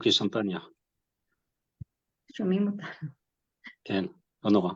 שמפניה. שומעים אותנו. כן, לא נורא.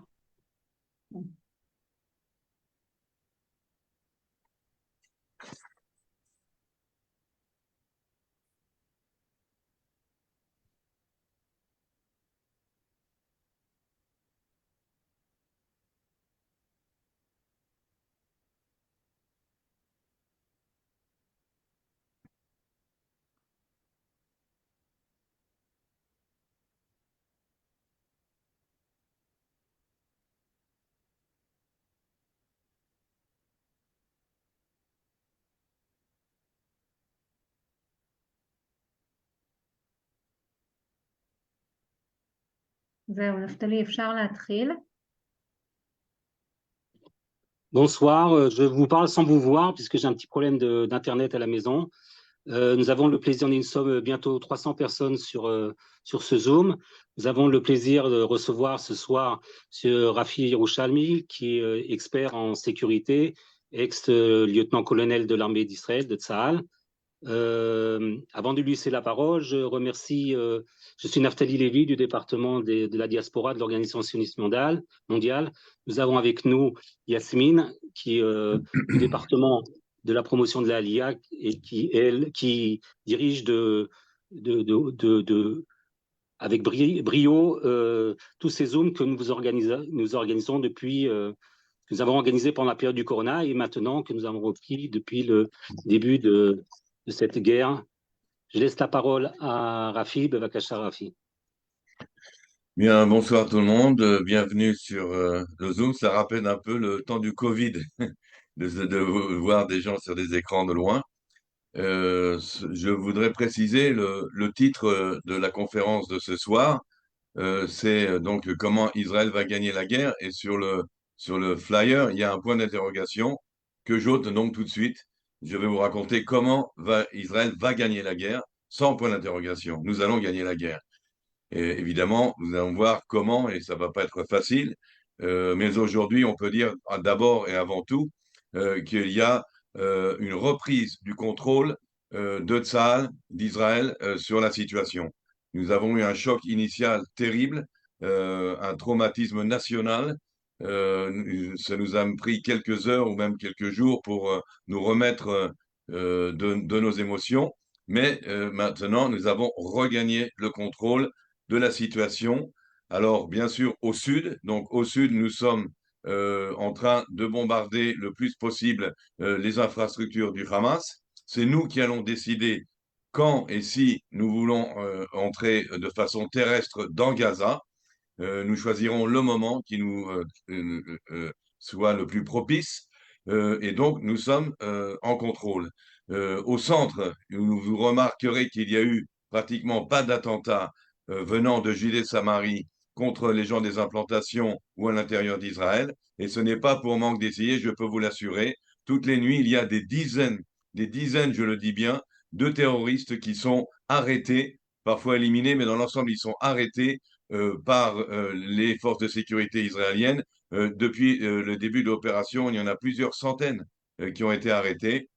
זהו, נפתלי, אפשר להתחיל? Bonsoir, je vous parle sans vous voir puisque j'ai un petit problème d'internet à la maison. Nous avons le plaisir, nous sommes bientôt 300 personnes sur ce Zoom. Nous avons le plaisir de recevoir ce soir M. Rafi Yerushalmi, qui est expert en sécurité, ex-lieutenant-colonel de l'armée d'Israël, de Tsahal. Avant de lui laisser la parole, je remercie, je suis Naftali Lévy du département de la diaspora de l'Organisation sioniste mondiale. Nous avons avec nous Yasmine, qui du département de la promotion de l'ALIA et qui dirige avec brio tous ces Zooms que nous organisons depuis, que nous avons organisé pendant la période du Corona et maintenant que nous avons repris depuis le début de cette guerre. Je laisse la parole à Rafi, Bevakasha Rafi. Bien, bonsoir tout le monde, bienvenue sur le Zoom. Ça rappelle un peu le temps du Covid, de voir des gens sur des écrans de loin. Je voudrais préciser le titre de la conférence de ce soir. C'est donc comment Israël va gagner la guerre. Et sur le flyer, il y a un point d'interrogation que j'ôte donc tout de suite. Je vais vous raconter comment Israël va gagner la guerre sans point d'interrogation. Nous allons gagner la guerre. Et évidemment, nous allons voir comment, et ça va pas être facile, mais aujourd'hui, on peut dire d'abord et avant tout qu'il y a une reprise du contrôle de Tsahal, d'Israël, sur la situation. Nous avons eu un choc initial terrible, un traumatisme national. Ça nous a pris quelques heures ou même quelques jours pour nous remettre de nos émotions. Mais maintenant, nous avons regagné le contrôle de la situation. Alors, bien sûr, au sud, donc au sud, nous sommes en train de bombarder le plus possible les infrastructures du Hamas. C'est nous qui allons décider quand et si nous voulons entrer de façon terrestre dans Gaza. Nous choisirons le moment qui nous soit le plus propice. Et donc, nous sommes en contrôle. Au centre, vous remarquerez qu'il y a eu pratiquement pas d'attentats venant de Judée-Samarie contre les gens des implantations ou à l'intérieur d'Israël. Et ce n'est pas pour manque d'essayer, je peux vous l'assurer. Toutes les nuits, il y a des dizaines, je le dis bien, de terroristes qui sont arrêtés, parfois éliminés, mais dans l'ensemble, ils sont arrêtés par les forces de sécurité israéliennes. Depuis le début de l'opération, il y en a plusieurs centaines qui ont été arrêtés.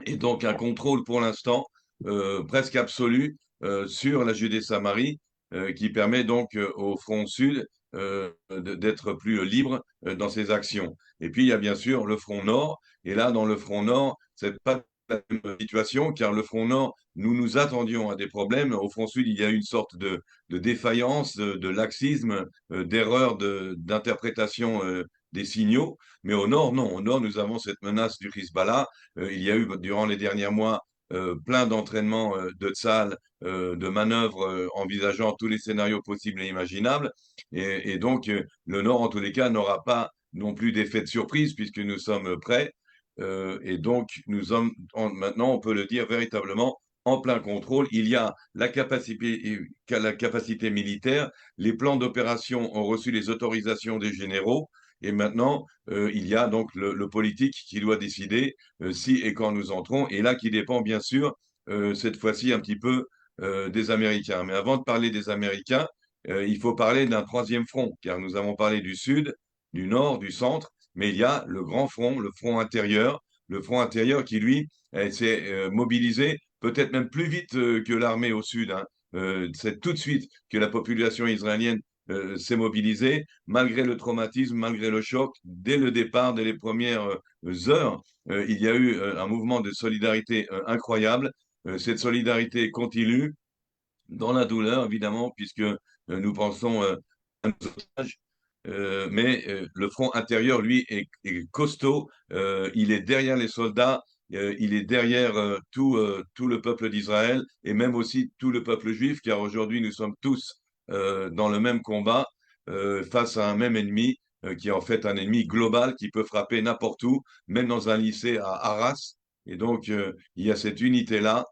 Et donc un contrôle pour l'instant presque absolu sur la Judée-Samarie qui permet donc au front sud d'être plus libre dans ses actions. Et puis il y a bien sûr le front nord. Et là, dans le front nord, c'est pas la même situation car le front nord, nous nous attendions à des problèmes. Au front sud, il y a eu une sorte de défaillance, de laxisme, d'erreur d'interprétation des signaux. Mais au nord, non. Au nord, nous avons cette menace du Hezbollah. Il y a eu durant les derniers mois plein d'entraînements de Tsahal, de manœuvres envisageant tous les scénarios possibles et imaginables. Et donc, le Nord, en tous les cas, n'aura pas non plus d'effet de surprise puisque nous sommes prêts. Et donc, maintenant, on peut le dire véritablement, en plein contrôle. Il y a la capacité militaire. Les plans d'opération ont reçu les autorisations des généraux. Et maintenant, il y a donc le politique qui doit décider si et quand nous entrons, et là qui dépend bien sûr, cette fois-ci un petit peu des Américains. Mais avant de parler des Américains, il faut parler d'un troisième front, car nous avons parlé du sud, du nord, du centre, mais il y a le grand front, le front intérieur qui, lui, s'est mobilisé peut-être même plus vite que l'armée au sud, hein. c'est tout de suite que la population israélienne s'est mobilisée, malgré le traumatisme, malgré le choc, dès le départ, dès les premières heures, il y a eu un mouvement de solidarité incroyable. Cette solidarité continue dans la douleur, évidemment, puisque nous pensons à nos otages. Mais le front intérieur, lui, est costaud. Il est derrière les soldats, il est derrière tout le peuple d'Israël et même aussi tout le peuple juif, car aujourd'hui, nous sommes tous dans le même combat face à un même ennemi, qui est en fait un ennemi global qui peut frapper n'importe où, même dans un lycée à Arras. Et donc, il y a cette unité-là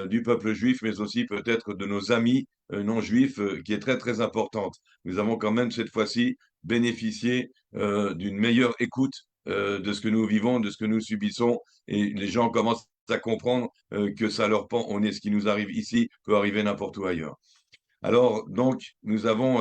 du peuple juif, mais aussi peut-être de nos amis non juifs, qui est très, très importante. Nous avons quand même cette fois-ci bénéficié d'une meilleure écoute de ce que nous vivons, de ce que nous subissons, et les gens commencent à comprendre que ça leur pend au nez. Ce qui nous arrive ici peut arriver n'importe où ailleurs. Alors, donc, nous avons,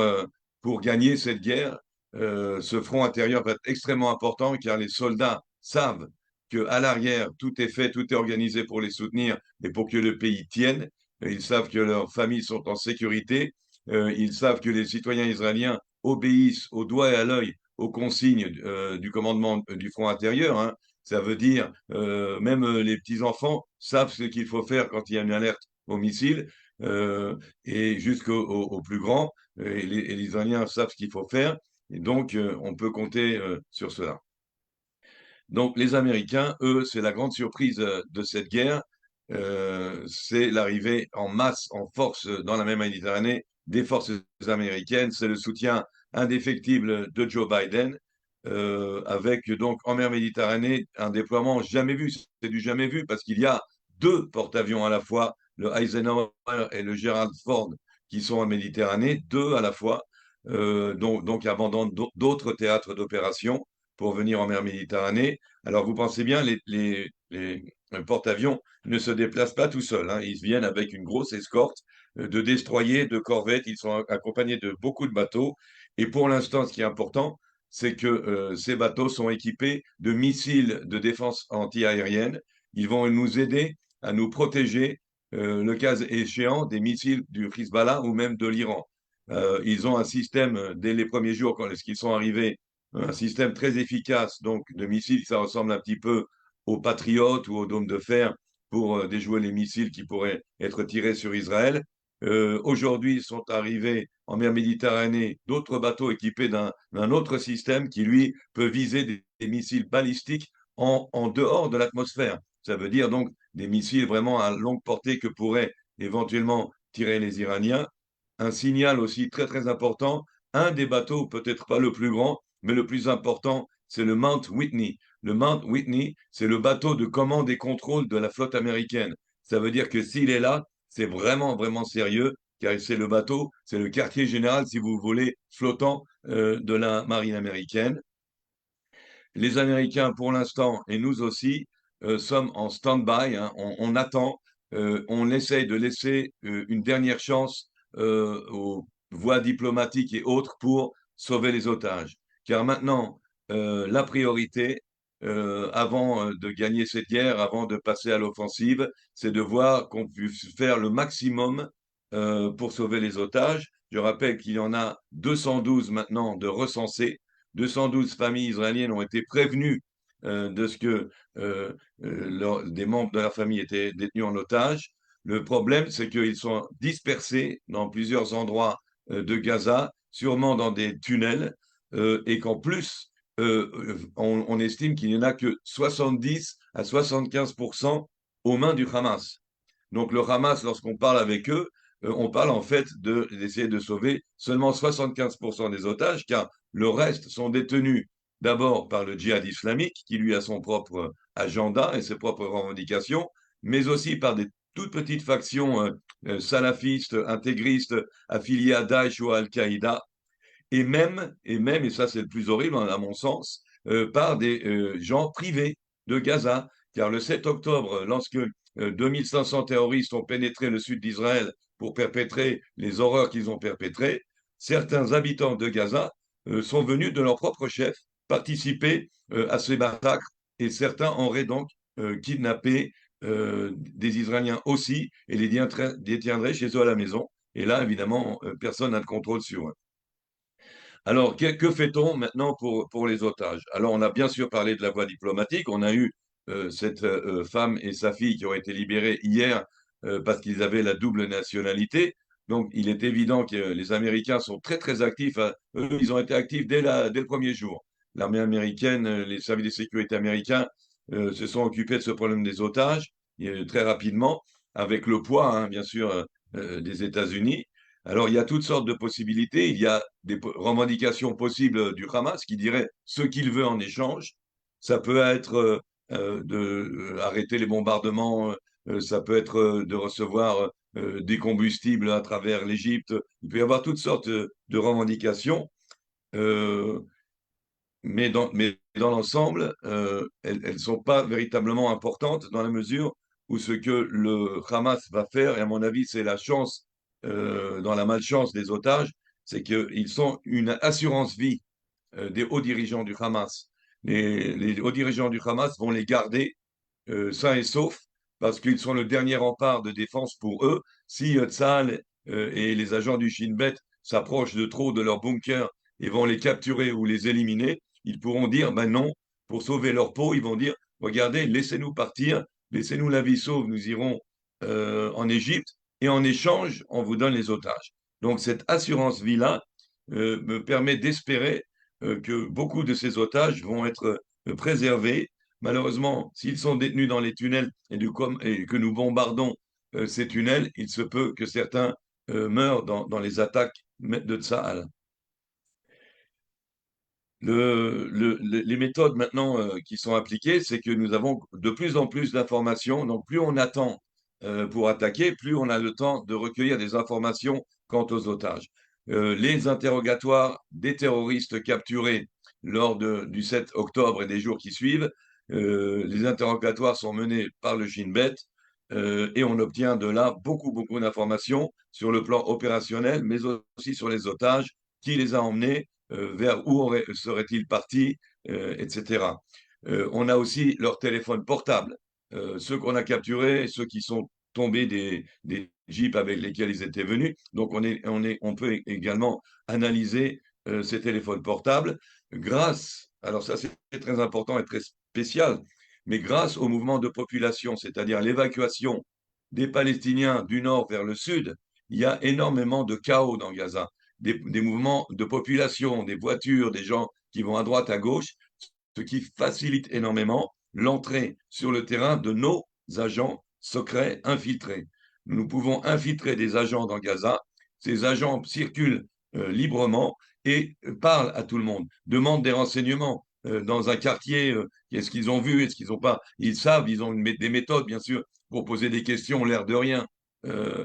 pour gagner cette guerre, ce front intérieur va être extrêmement important car les soldats savent qu'à l'arrière, tout est fait, tout est organisé pour les soutenir et pour que le pays tienne. Ils savent que leurs familles sont en sécurité. Ils savent que les citoyens israéliens obéissent au doigt et à l'œil aux consignes du commandement du front intérieur, hein. Ça veut dire, même les petits-enfants savent ce qu'il faut faire quand il y a une alerte au missile. Euh, et jusqu'aux plus grands. Et les Israéliens savent ce qu'il faut faire. Et donc, on peut compter sur cela. Donc, les Américains, eux, c'est la grande surprise de cette guerre. C'est l'arrivée en masse, en force, dans la même Méditerranée, des forces américaines. C'est le soutien indéfectible de Joe Biden, avec donc en mer Méditerranée un déploiement jamais vu. C'est du jamais vu parce qu'il y a deux porte-avions à la fois, le Eisenhower et le Gerald Ford, qui sont en Méditerranée, deux à la fois, donc abandonnent d'autres théâtres d'opération pour venir en mer Méditerranée. Alors vous pensez bien, les porte-avions ne se déplacent pas tout seuls, hein. Ils viennent avec une grosse escorte de destroyers, de corvettes. Ils sont accompagnés de beaucoup de bateaux. Et pour l'instant, ce qui est important, c'est que ces bateaux sont équipés de missiles de défense anti-aérienne. Ils vont nous aider à nous protéger, le cas échéant, des missiles du Hezbollah ou même de l'Iran. Ils ont un système, dès les premiers jours, quand ils sont arrivés, un système très efficace donc de missiles. Ça ressemble un petit peu aux Patriotes ou aux dômes de fer pour déjouer les missiles qui pourraient être tirés sur Israël. Aujourd'hui, sont arrivés en mer Méditerranée d'autres bateaux équipés d'un autre système qui, lui, peut viser des missiles balistiques en dehors de l'atmosphère. Ça veut dire donc des missiles vraiment à longue portée que pourraient éventuellement tirer les Iraniens. Un signal aussi très très important, un des bateaux, peut-être pas le plus grand, mais le plus important, c'est le Mount Whitney. Le Mount Whitney, c'est le bateau de commande et contrôle de la flotte américaine. Ça veut dire que s'il est là, c'est vraiment, vraiment sérieux, car c'est le bateau, c'est le quartier général, si vous voulez, flottant de la marine américaine. Les Américains, pour l'instant, et nous aussi, sommes en stand-by, hein. On attend, on essaye de laisser une dernière chance aux voies diplomatiques et autres pour sauver les otages. Car maintenant, la priorité, avant de gagner cette guerre, avant de passer à l'offensive, c'est de voir qu'on puisse faire le maximum pour sauver les otages. Je rappelle qu'il y en a 212 maintenant de recensés. 212 familles israéliennes ont été prévenues de ce que des membres de la famille étaient détenus en otage. Le problème, c'est qu'ils sont dispersés dans plusieurs endroits de Gaza, sûrement dans des tunnels, et qu'en plus, on estime qu'il n'y en a que 70 à 75% aux mains du Hamas. Donc le Hamas, lorsqu'on parle avec eux, on parle en fait d'essayer de sauver seulement 75% des otages, car le reste sont détenus d'abord par le djihad islamique, qui lui a son propre agenda et ses propres revendications, mais aussi par des toutes petites factions salafistes, intégristes, affiliées à Daesh ou à Al-Qaïda, et ça c'est le plus horrible à mon sens, par des gens privés de Gaza. Car le 7 octobre, lorsque 2500 terroristes ont pénétré le sud d'Israël pour perpétrer les horreurs qu'ils ont perpétrées, certains habitants de Gaza sont venus de leur propre chef participer à ces massacres, et certains auraient donc kidnappé des Israéliens aussi et les détiendraient chez eux à la maison. Et là, évidemment, personne n'a de contrôle sur eux. Alors, que fait-on maintenant pour les otages? Alors, on a bien sûr parlé de la voie diplomatique. On a eu cette femme et sa fille qui ont été libérées hier parce qu'ils avaient la double nationalité. Donc, il est évident que les Américains sont très, très actifs. Eux, ils ont été actifs dès le premier jour. L'armée américaine, les services de sécurité américains se sont occupés de ce problème des otages très rapidement, avec le poids, hein, bien sûr, des États-Unis. Alors, il y a toutes sortes de possibilités. Il y a des revendications possibles du Hamas qui dirait ce qu'il veut en échange. Ça peut être arrêter les bombardements, ça peut être de recevoir des combustibles à travers l'Égypte. Il peut y avoir toutes sortes de revendications, euh, mais dans l'ensemble, elles ne sont pas véritablement importantes dans la mesure où ce que le Hamas va faire, et à mon avis, c'est la chance dans la malchance des otages, c'est qu'ils sont une assurance vie des hauts dirigeants du Hamas. Les hauts dirigeants du Hamas vont les garder sains et saufs parce qu'ils sont le dernier rempart de défense pour eux. Si Tzahal et les agents du Shin Bet s'approchent de trop de leur bunker et vont les capturer ou les éliminer, ils pourront dire, ben non, pour sauver leur peau, ils vont dire, regardez, laissez-nous partir, laissez-nous la vie sauve, nous irons en Égypte et en échange, on vous donne les otages. Donc cette assurance vie-là me permet d'espérer que beaucoup de ces otages vont être préservés. Malheureusement, s'ils sont détenus dans les tunnels et que nous bombardons ces tunnels, il se peut que certains meurent dans les attaques de Tsahal. Les méthodes maintenant qui sont appliquées, c'est que nous avons de plus en plus d'informations. Donc, plus on attend pour attaquer, plus on a le temps de recueillir des informations quant aux otages. Les interrogatoires des terroristes capturés lors du 7 octobre et des jours qui suivent, les interrogatoires sont menés par le Shin Bet et on obtient de là beaucoup, beaucoup d'informations sur le plan opérationnel, mais aussi sur les otages, qui les a emmenés, vers où seraient-ils partis, etc. On a aussi leur téléphone portable, ceux qu'on a capturés, ceux qui sont tombés des jeeps avec lesquels ils étaient venus. Donc on peut également analyser ces téléphones portables alors ça c'est très important et très spécial, mais grâce au mouvement de population, c'est-à-dire l'évacuation des Palestiniens du nord vers le sud, il y a énormément de chaos dans Gaza des mouvements de population, des voitures, des gens qui vont à droite, à gauche, ce qui facilite énormément l'entrée sur le terrain de nos agents secrets infiltrés. Nous pouvons infiltrer des agents dans Gaza. Ces agents circulent librement et parlent à tout le monde, demandent des renseignements dans un quartier. Est-ce qu'ils ont vu, est-ce qu'ils n'ont pas? Ils savent, ils ont des méthodes, bien sûr, pour poser des questions, l'air de rien,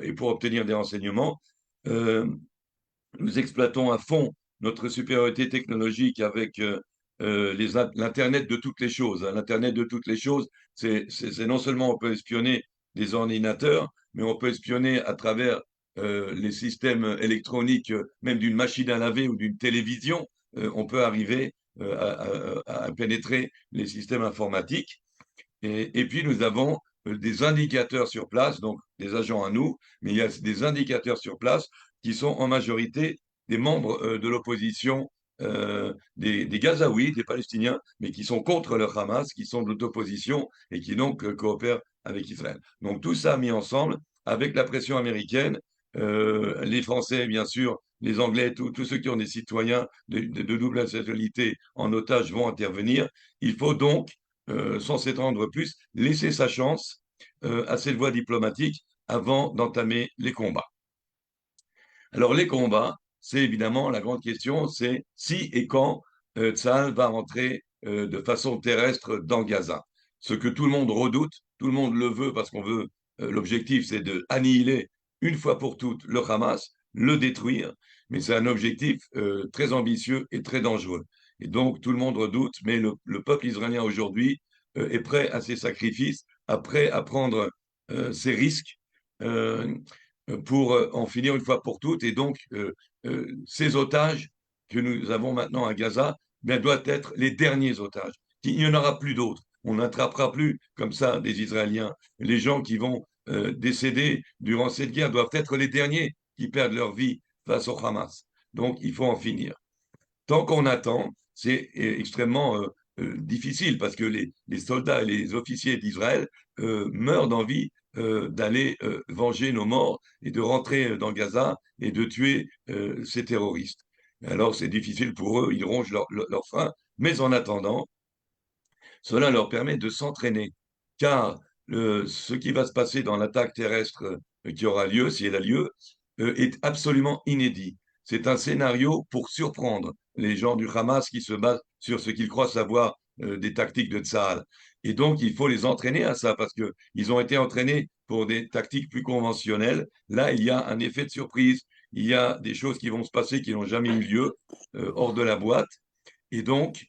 et pour obtenir des renseignements. Euh, Nous exploitons à fond notre supériorité technologique avec l'Internet de toutes les choses. Hein. L'Internet de toutes les choses, c'est non seulement on peut espionner des ordinateurs, mais on peut espionner à travers les systèmes électroniques, même d'une machine à laver ou d'une télévision. On peut arriver à pénétrer les systèmes informatiques. Et puis, nous avons des indicateurs sur place, donc des agents à nous, mais il y a des indicateurs sur place qui sont en majorité des membres de l'opposition, des Gazaouis, des Palestiniens, mais qui sont contre le Hamas, qui sont de l'opposition et qui donc coopèrent avec Israël. Donc tout ça mis ensemble, avec la pression américaine, les Français, bien sûr, les Anglais, tous ceux qui ont des citoyens de double nationalité en otage vont intervenir. Il faut donc sans s'étendre plus, laisser sa chance à cette voie diplomatique avant d'entamer les combats. Alors les combats, c'est évidemment la grande question, c'est si et quand Tsahal va rentrer de façon terrestre dans Gaza. Ce que tout le monde redoute, tout le monde le veut parce qu'on veut, l'objectif c'est de annihiler une fois pour toutes le Hamas, le détruire, mais c'est un objectif très ambitieux et très dangereux. Et donc tout le monde redoute, mais le peuple israélien aujourd'hui est prêt à ses sacrifices, prêt à prendre ses risques. Euh, pour en finir une fois pour toutes. Et donc, ces otages que nous avons maintenant à Gaza bien, doivent être les derniers otages. Il n'y en aura plus d'autres. On n'attrapera plus comme ça des Israéliens. Les gens qui vont décéder durant cette guerre doivent être les derniers qui perdent leur vie face au Hamas. Donc, il faut en finir. Tant qu'on attend, c'est extrêmement difficile parce que les soldats et les officiers d'Israël meurent d'envie d'aller venger nos morts et de rentrer dans Gaza et de tuer ces terroristes. Alors c'est difficile pour eux, ils rongent leur frein, mais en attendant, cela leur permet de s'entraîner, car ce qui va se passer dans l'attaque terrestre qui aura lieu, si elle a lieu, est absolument inédit. C'est un scénario pour surprendre les gens du Hamas qui se basent sur ce qu'ils croient savoir des tactiques de Tsahal. Et donc, il faut les entraîner à ça, parce qu'ils ont été entraînés pour des tactiques plus conventionnelles. Là, il y a un effet de surprise, il y a des choses qui vont se passer qui n'ont jamais eu lieu hors de la boîte. Et donc,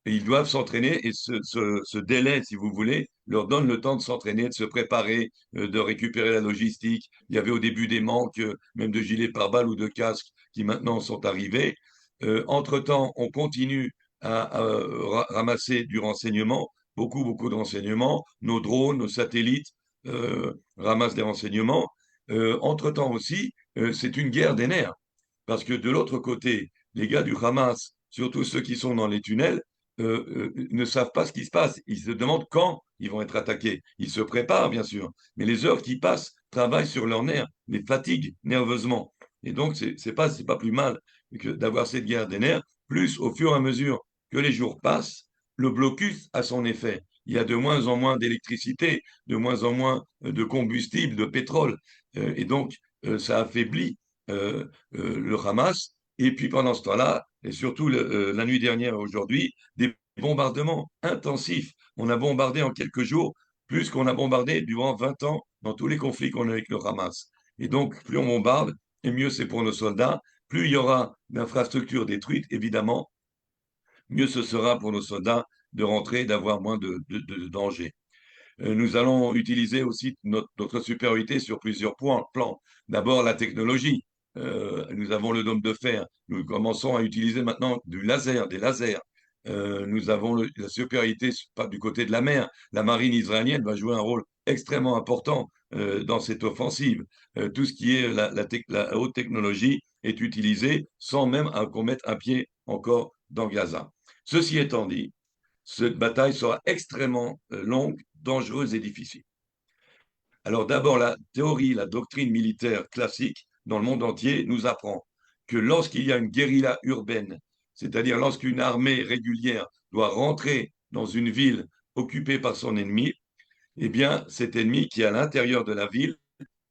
ils doivent s'entraîner et ce délai, si vous voulez, leur donne le temps de s'entraîner, de se préparer, de récupérer la logistique. Il y avait au début des manques, même de gilets pare-balles ou de casques qui maintenant sont arrivés. Entre-temps, on continue à ramasser du renseignement, beaucoup de renseignements. Nos drones, nos satellites ramassent des renseignements. Entre-temps aussi, c'est une guerre des nerfs. Parce que de l'autre côté, les gars du Hamas, surtout ceux qui sont dans les tunnels, ne savent pas ce qui se passe. Ils se demandent quand ils vont être attaqués. Ils se préparent, bien sûr, mais les heures qui passent travaillent sur leurs nerfs, les fatiguent nerveusement. Et donc, c'est pas plus mal que d'avoir cette guerre des nerfs. Plus, au fur et à mesure que les jours passent, le blocus a son effet. Il y a de moins en moins d'électricité, de moins en moins de combustible, de pétrole. Et donc, ça affaiblit le Hamas. Et puis pendant ce temps-là, et surtout la nuit dernière et aujourd'hui, des bombardements intensifs. On a bombardé en quelques jours plus qu'on a bombardé durant 20 ans dans tous les conflits qu'on a avec le Hamas. Et donc, plus on bombarde, et mieux c'est pour nos soldats. Plus il y aura d'infrastructures détruites, évidemment, mieux ce sera pour nos soldats de rentrer, d'avoir moins de danger. Nous allons utiliser aussi notre supériorité sur plusieurs plans. D'abord, la technologie. Nous avons le dôme de fer. Nous commençons à utiliser maintenant des lasers. Nous avons la supériorité du côté de la mer. La marine israélienne va jouer un rôle extrêmement important dans cette offensive. Tout ce qui est la haute technologie est utilisé sans même qu'on mette un pied encore dans Gaza. Ceci étant dit, cette bataille sera extrêmement longue, dangereuse et difficile. Alors d'abord, la théorie, la doctrine militaire classique dans le monde entier nous apprend que lorsqu'il y a une guérilla urbaine, c'est-à-dire lorsqu'une armée régulière doit rentrer dans une ville occupée par son ennemi, eh bien cet ennemi qui est à l'intérieur de la ville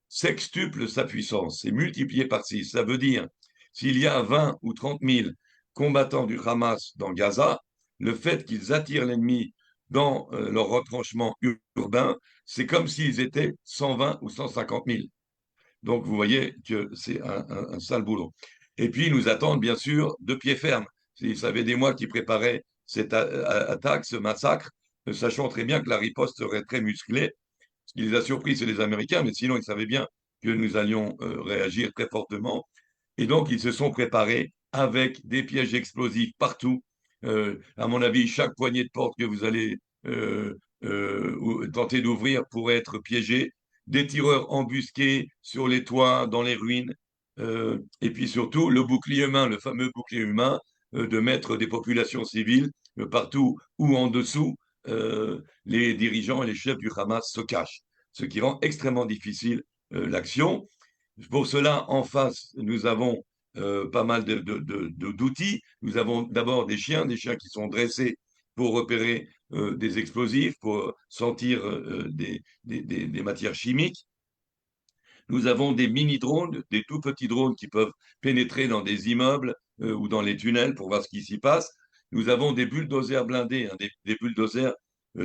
sextuple sa puissance, c'est multiplié par 6. Ça veut dire, s'il y a 20 ou 30 000 combattants du Hamas dans Gaza, le fait qu'ils attirent l'ennemi dans leur retranchement urbain, c'est comme s'ils étaient 120 ou 150 000. Donc vous voyez que c'est un sale boulot. Et puis ils nous attendent bien sûr de pied ferme. Ça fait des mois qu'ils préparaient cette attaque, ce massacre, sachant très bien que la riposte serait très musclée. Ce qui les a surpris, c'est les Américains, mais sinon, ils savaient bien que nous allions réagir très fortement. Et donc, ils se sont préparés avec des pièges explosifs partout. À mon avis, chaque poignée de porte que vous allez tenter d'ouvrir pourrait être piégée. Des tireurs embusqués sur les toits, dans les ruines. Et puis surtout, le bouclier humain, le fameux bouclier humain, de mettre des populations civiles partout ou en dessous les dirigeants et les chefs du Hamas se cachent, ce qui rend extrêmement difficile l'action. Pour cela, en face, nous avons pas mal d'outils. Nous avons d'abord des chiens qui sont dressés pour repérer des explosifs, pour sentir des matières chimiques. Nous avons des mini-drones, des tout petits drones qui peuvent pénétrer dans des immeubles ou dans les tunnels pour voir ce qui s'y passe. Nous avons des bulldozers blindés, des bulldozers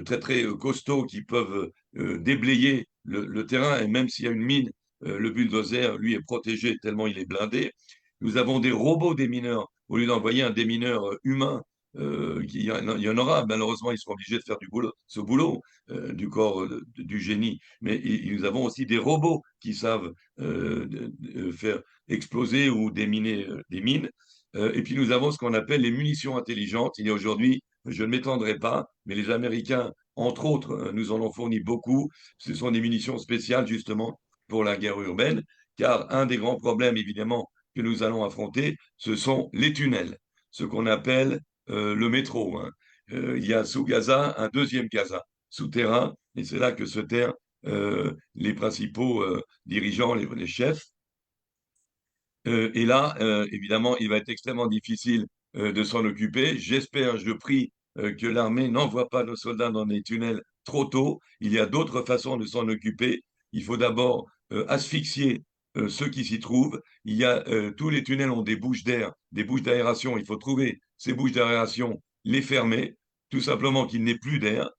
très costauds qui peuvent déblayer le terrain. Et même s'il y a une mine, le bulldozer, lui, est protégé tellement il est blindé. Nous avons des robots démineurs. Au lieu d'envoyer un démineur humain, il y en aura. Malheureusement, ils seront obligés de faire ce boulot du corps du génie. Mais nous avons aussi des robots qui savent faire exploser ou déminer des mines. Et puis nous avons ce qu'on appelle les munitions intelligentes. Il y a aujourd'hui, je ne m'étendrai pas, mais les Américains, entre autres, nous en ont fourni beaucoup. Ce sont des munitions spéciales justement pour la guerre urbaine car un des grands problèmes, évidemment, que nous allons affronter, ce sont les tunnels, ce qu'on appelle le métro, hein. Il y a sous Gaza un deuxième Gaza, souterrain, et c'est là que se terrent les principaux dirigeants, les chefs. Et là, évidemment, il va être extrêmement difficile de s'en occuper. J'espère, je prie que l'armée n'envoie pas nos soldats dans des tunnels trop tôt. Il y a d'autres façons de s'en occuper. Il faut d'abord asphyxier ceux qui s'y trouvent. Tous les tunnels ont des bouches d'air, des bouches d'aération. Il faut trouver ces bouches d'aération, les fermer, tout simplement qu'il n'ait plus d'air,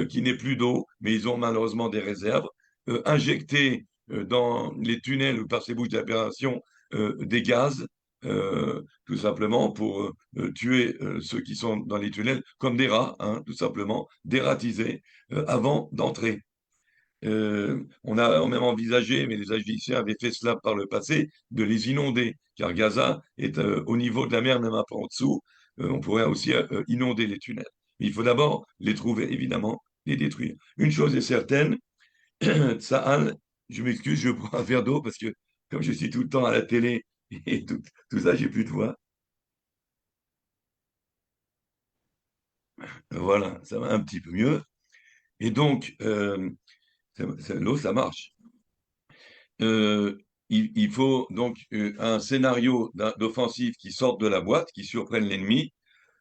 qu'il n'ait plus d'eau, mais ils ont malheureusement des réserves. Injecter dans les tunnels ou par ces bouches d'aération des gaz, tout simplement pour tuer ceux qui sont dans les tunnels, comme des rats, hein, tout simplement, dératisés avant d'entrer. On a même envisagé, mais les Égyptiens avaient fait cela par le passé, de les inonder, car Gaza est au niveau de la mer, même un peu en dessous. On pourrait aussi inonder les tunnels. Mais il faut d'abord les trouver, évidemment, les détruire. Une chose est certaine, Tsahal, je m'excuse, je prends un verre d'eau parce que comme je suis tout le temps à la télé et tout ça, j'ai plus de voix. Voilà, ça va un petit peu mieux. Et donc, l'eau, ça marche. Il faut donc un scénario d'offensive qui sorte de la boîte, qui surprenne l'ennemi,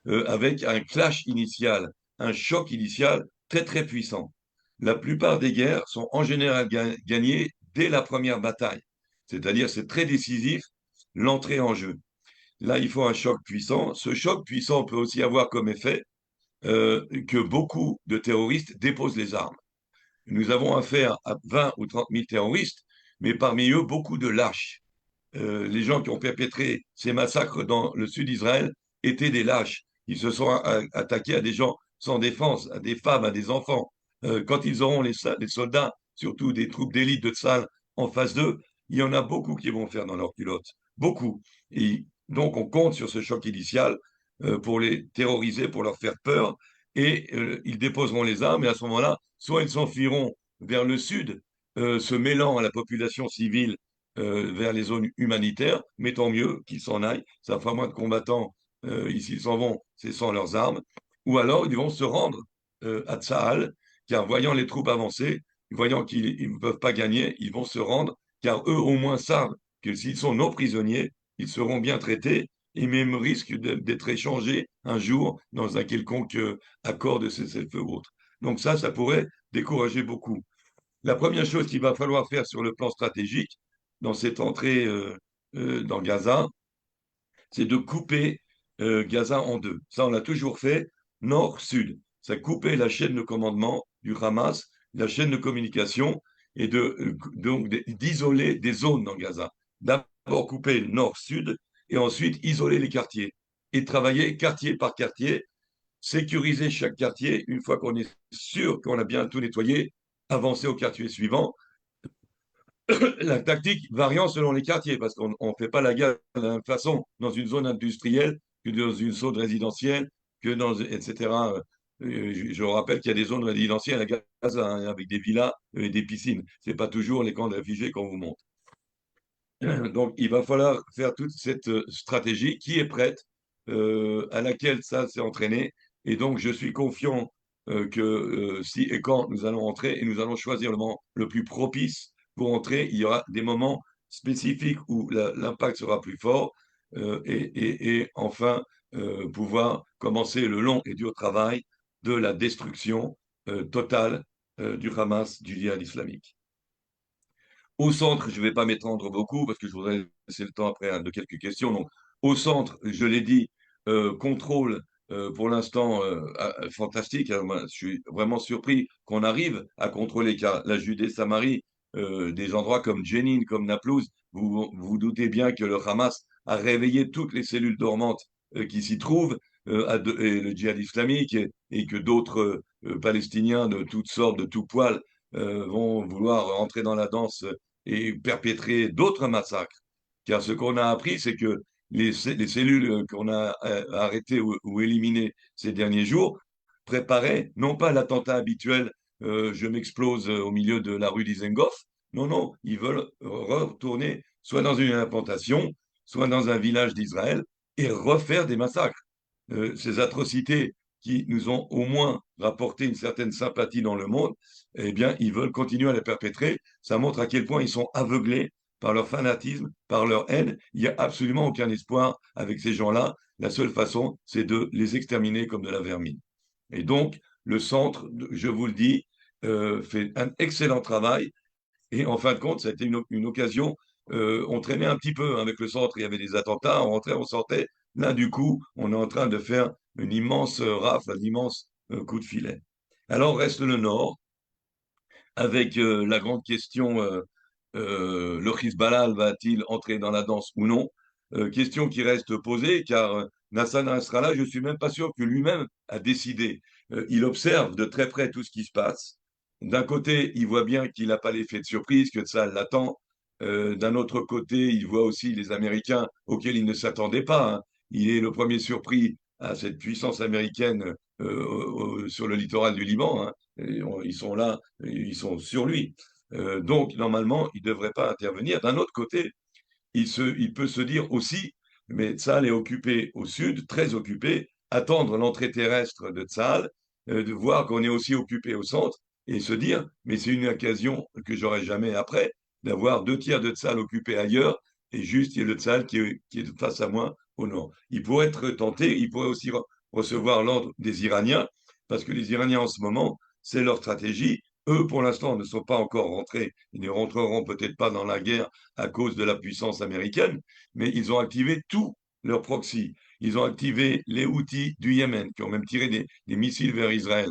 avec un clash initial, un choc initial très très puissant. La plupart des guerres sont en général gagnées dès la première bataille. C'est-à-dire, c'est très décisif l'entrée en jeu. Là, il faut un choc puissant. Ce choc puissant peut aussi avoir comme effet que beaucoup de terroristes déposent les armes. Nous avons affaire à 20 ou 30 000 terroristes, mais parmi eux, beaucoup de lâches. Les gens qui ont perpétré ces massacres dans le sud d'Israël étaient des lâches. Ils se sont attaqués à des gens sans défense, à des femmes, à des enfants. Quand ils auront les soldats, surtout des troupes d'élite de Tsahal, en face d'eux, il y en a beaucoup qui vont faire dans leurs culottes. Beaucoup. Et donc, on compte sur ce choc initial pour les terroriser, pour leur faire peur. Et ils déposeront les armes. Et à ce moment-là, soit ils s'enfuiront vers le sud, se mêlant à la population civile vers les zones humanitaires, mais tant mieux qu'ils s'en aillent. Ça fera moins de combattants ici, ils s'en vont, c'est sans leurs armes. Ou alors, ils vont se rendre à Tsahal, car voyant les troupes avancer, voyant qu'ils ne peuvent pas gagner, ils vont se rendre, car eux au moins savent que s'ils sont nos prisonniers, ils seront bien traités et même risquent d'être échangés un jour dans un quelconque accord de cessez-le-feu ou autre. Donc ça pourrait décourager beaucoup. La première chose qu'il va falloir faire sur le plan stratégique, dans cette entrée dans Gaza, c'est de couper Gaza en deux. Ça, on l'a toujours fait, nord-sud. Ça coupait la chaîne de commandement du Hamas, la chaîne de communication, et donc d'isoler des zones dans Gaza. D'abord couper nord-sud, et ensuite isoler les quartiers. Et travailler quartier par quartier, sécuriser chaque quartier. Une fois qu'on est sûr qu'on a bien tout nettoyé, avancer au quartier suivant, la tactique variant selon les quartiers, parce qu'on ne fait pas la guerre de la même façon dans une zone industrielle que dans une zone résidentielle, etc. Je rappelle qu'il y a des zones résidentielles à Gaza, hein, avec des villas et des piscines. Ce n'est pas toujours les camps de réfugiés qu'on vous montre. Donc, il va falloir faire toute cette stratégie qui est prête, à laquelle ça s'est entraîné. Et donc, je suis confiant que si et quand nous allons entrer, et nous allons choisir le moment le plus propice pour entrer, il y aura des moments spécifiques où l'impact sera plus fort, et enfin pouvoir commencer le long et dur travail de la destruction totale du Hamas, du djihad islamique. Au centre, je ne vais pas m'étendre beaucoup parce que je voudrais laisser le temps après de quelques questions. Donc, au centre, je l'ai dit, contrôle pour l'instant fantastique. Alors, moi, je suis vraiment surpris qu'on arrive à contrôler car la Judée-Samarie, des endroits comme Jenin, comme Naplouse, vous doutez bien que le Hamas a réveillé toutes les cellules dormantes qui s'y trouvent, et le djihad islamique, et que d'autres Palestiniens de toutes sortes, de tout poil, vont vouloir entrer dans la danse et perpétrer d'autres massacres. Car ce qu'on a appris, c'est que les cellules qu'on a arrêtées ou éliminées ces derniers jours préparaient non pas l'attentat habituel, je m'explose au milieu de la rue Dizengoff, Non, non, ils veulent retourner soit dans une implantation, soit dans un village d'Israël et refaire des massacres. Ces atrocités qui nous ont au moins rapporté une certaine sympathie dans le monde, eh bien, ils veulent continuer à les perpétrer. Ça montre à quel point ils sont aveuglés par leur fanatisme, par leur haine. Il n'y a absolument aucun espoir avec ces gens-là. La seule façon, c'est de les exterminer comme de la vermine. Et donc, le centre, je vous le dis, fait un excellent travail. Et en fin de compte, ça a été une occasion. On traînait un petit peu avec le centre, il y avait des attentats, on rentrait, on sortait. Là, du coup, on est en train de faire une immense rafle, un immense coup de filet. Alors reste le nord, avec la grande question, le Hezbollah va-t-il entrer dans la danse ou non? Question qui reste posée, car Nasser Nasrallah, je ne suis même pas sûr que lui-même a décidé. Il observe de très près tout ce qui se passe. D'un côté, il voit bien qu'il n'a pas l'effet de surprise, que ça l'attend. D'un autre côté, il voit aussi les Américains auxquels il ne s'attendait pas, hein. Il est le premier surpris à cette puissance américaine sur le littoral du Liban, hein. Ils sont là, ils sont sur lui. Donc, normalement, il ne devrait pas intervenir. D'un autre côté, il peut se dire aussi, mais Tsahal est occupé au sud, très occupé, attendre l'entrée terrestre de Tsahal, de voir qu'on est aussi occupé au centre, et se dire, mais c'est une occasion que j'aurai jamais après, d'avoir 2 tiers de Tsahal occupés ailleurs, et juste il y a le Tsahal qui est face à moi au nord. Il pourrait être tenté, il pourrait aussi recevoir l'ordre des Iraniens, parce que les Iraniens en ce moment, c'est leur stratégie. Eux, pour l'instant, ne sont pas encore rentrés, ils ne rentreront peut-être pas dans la guerre à cause de la puissance américaine, mais ils ont activé tous leurs proxys. Ils ont activé les Houthis du Yémen, qui ont même tiré des missiles vers Israël,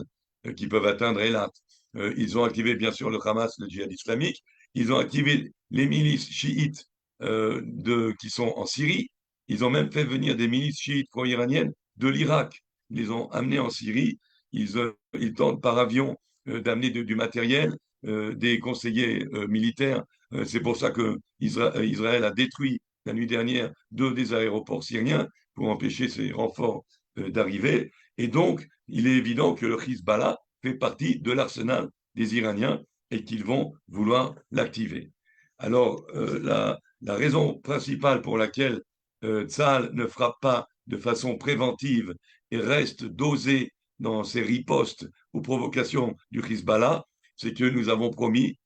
qui peuvent atteindre Eilat. Ils ont activé, bien sûr, le Hamas, le djihad islamique. Ils ont activé les milices chiites qui sont en Syrie. Ils ont même fait venir des milices chiites pro-iraniennes de l'Irak. Ils les ont amenés en Syrie. Ils tentent par avion d'amener du matériel, des conseillers militaires. C'est pour ça que Israël a détruit la nuit dernière 2 des aéroports syriens pour empêcher ces renforts d'arriver. Et donc, il est évident que le Hezbollah fait partie de l'arsenal des Iraniens et qu'ils vont vouloir l'activer. Alors, la raison principale pour laquelle Tsahal ne frappe pas de façon préventive et reste dosé dans ses ripostes aux provocations du Hezbollah, c'est que nous avons promis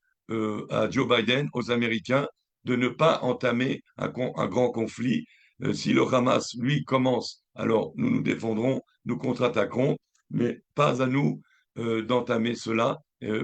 à Joe Biden, aux Américains, de ne pas entamer un grand conflit. Si le Hamas, lui, commence, alors nous nous défendrons, nous contre-attaquerons, mais pas à nous d'entamer cela,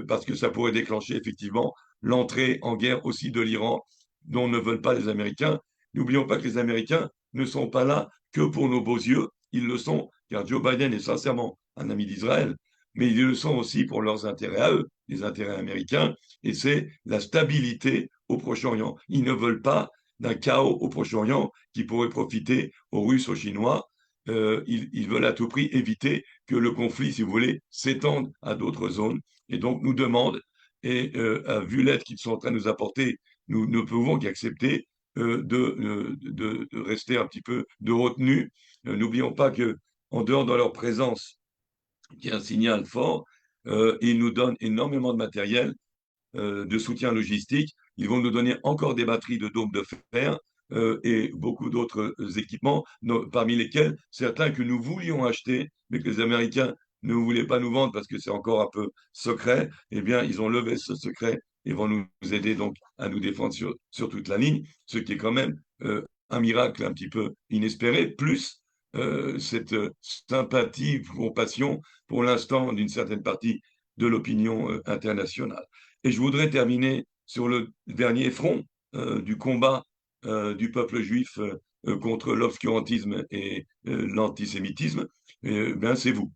parce que ça pourrait déclencher effectivement l'entrée en guerre aussi de l'Iran, dont ne veulent pas les Américains. N'oublions pas que les Américains ne sont pas là que pour nos beaux yeux, ils le sont, car Joe Biden est sincèrement un ami d'Israël, mais ils le sont aussi pour leurs intérêts à eux, les intérêts américains, et c'est la stabilité au Proche-Orient. Ils ne veulent pas d'un chaos au Proche-Orient qui pourrait profiter aux Russes, aux Chinois. Ils veulent à tout prix éviter que le conflit, si vous voulez, s'étende à d'autres zones. Et donc nous demandent, et vu l'aide qu'ils sont en train de nous apporter, nous ne pouvons qu'accepter de rester un petit peu de retenue. N'oublions pas que en dehors de leur présence, qui est un signal fort, ils nous donnent énormément de matériel, de soutien logistique. Ils vont nous donner encore des batteries de dômes de fer et beaucoup d'autres équipements, parmi lesquels certains que nous voulions acheter, mais que les Américains ne voulaient pas nous vendre parce que c'est encore un peu secret. Eh bien, ils ont levé ce secret et vont nous aider donc à nous défendre sur toute la ligne, ce qui est quand même un miracle un petit peu inespéré, plus cette sympathie, compassion, pour l'instant, d'une certaine partie de l'opinion internationale. Et je voudrais terminer sur le dernier front du combat du peuple juif contre l'obscurantisme et l'antisémitisme. Ben, c'est vous.